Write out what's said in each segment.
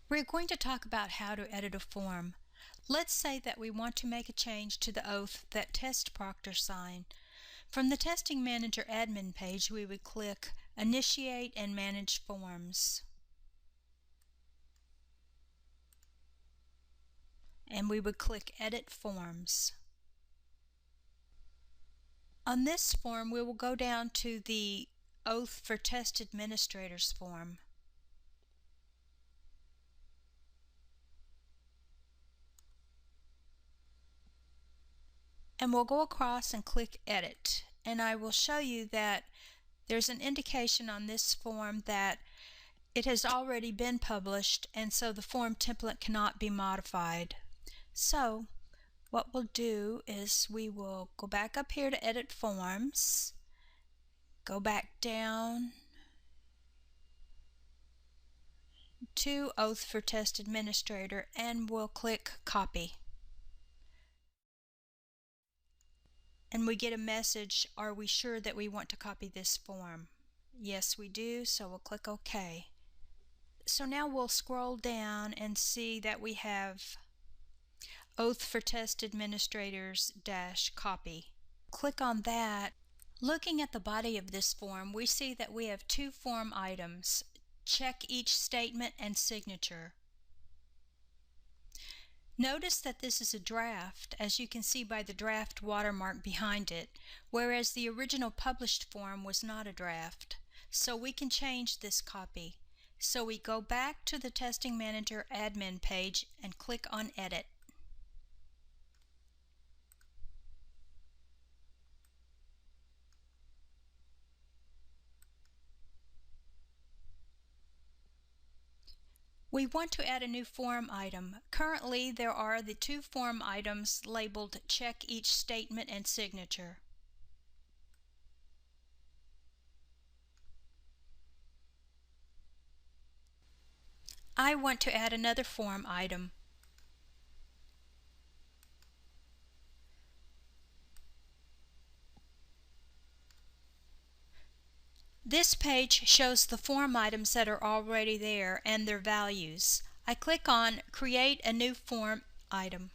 We're going to talk about how to edit a form. Let's say that we want to make a change to the oath that test proctors sign. From the Testing Manager admin page, we would click Initiate and Manage Forms. And we would click Edit Forms. On this form, we will go down to the Oath for Test Administrators form. And we'll go across and click Edit. And I will show you that there's an indication on this form that it has already been published, and so the form template cannot be modified. So what we'll do is we will go back up here to Edit Forms, go back down to Oath for Test Administrator, and we'll click Copy. And we get a message, are we sure that we want to copy this form? Yes, we do, so we'll click OK. So now we'll scroll down and see that we have Oath for Test Administrators -copy. Click on that. Looking at the body of this form, we see that we have two form items, check each statement and signature. Notice that this is a draft, as you can see by the draft watermark behind it, whereas the original published form was not a draft. So we can change this copy. So we go back to the Testing Manager admin page and click on Edit. We want to add a new form item. Currently, there are the two form items labeled Check Each Statement and Signature. I want to add another form item. This page shows the form items that are already there and their values. I click on Create a New Form Item.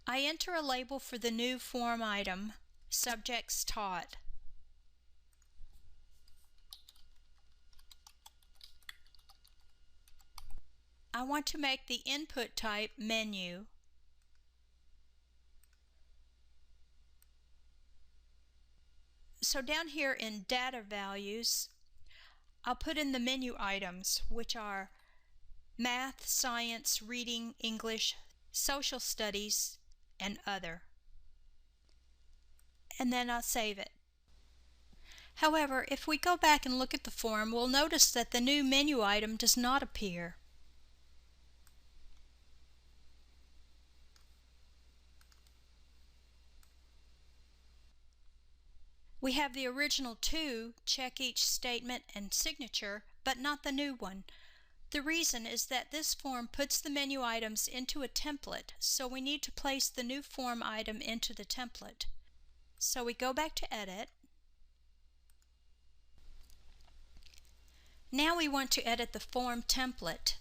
I enter a label for the new form item, Subjects Taught. I want to make the input type Menu. So down here in Data Values, I'll put in the menu items, which are Math, Science, Reading, English, Social Studies, and Other. And then I'll save it. However, if we go back and look at the form, we'll notice that the new menu item does not appear. We have the original two, Check Each Statement and Signature, but not the new one. The reason is that this form puts the menu items into a template, so we need to place the new form item into the template. So we go back to Edit. Now we want to edit the form template.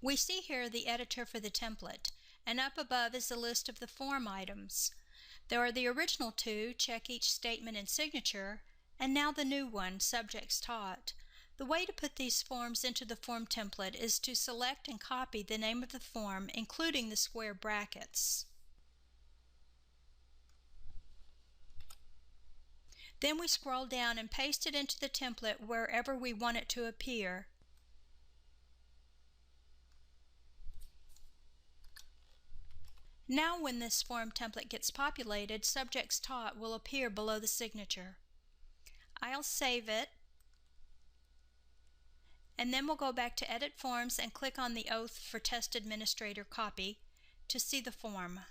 We see here the editor for the template, and up above is the list of the form items. There are the original two, Check Each Statement and Signature, and now the new one, Subjects Taught. The way to put these forms into the form template is to select and copy the name of the form, including the square brackets. Then we scroll down and paste it into the template wherever we want it to appear. Now when this form template gets populated, Subjects Taught will appear below the signature. I'll save it, and then we'll go back to Edit Forms and click on the Oath for Test Administrator copy to see the form.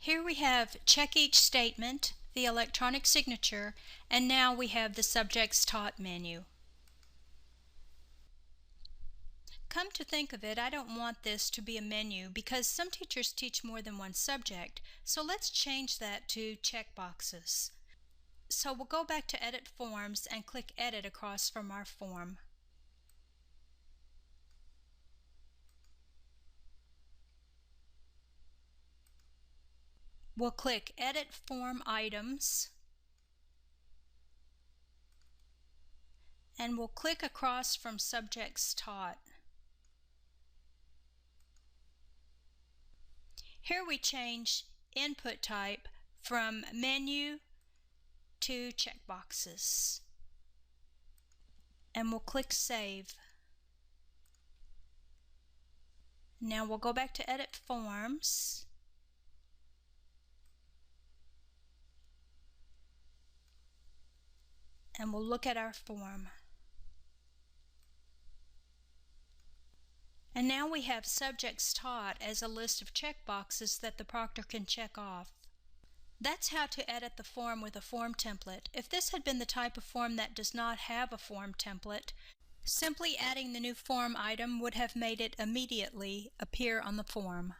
Here we have check each statement, the electronic signature, and now we have the Subjects Taught menu. Come to think of it, I don't want this to be a menu because some teachers teach more than one subject, so let's change that to checkboxes. So we'll go back to Edit Forms and click Edit across from our form. We'll click Edit Form Items, and we'll click across from Subjects Taught. Here we change input type from menu to checkboxes, and we'll click Save. Now we'll go back to Edit Forms, and we'll look at our form. And now we have Subjects Taught as a list of checkboxes that the proctor can check off. That's how to edit the form with a form template. If this had been the type of form that does not have a form template, simply adding the new form item would have made it immediately appear on the form.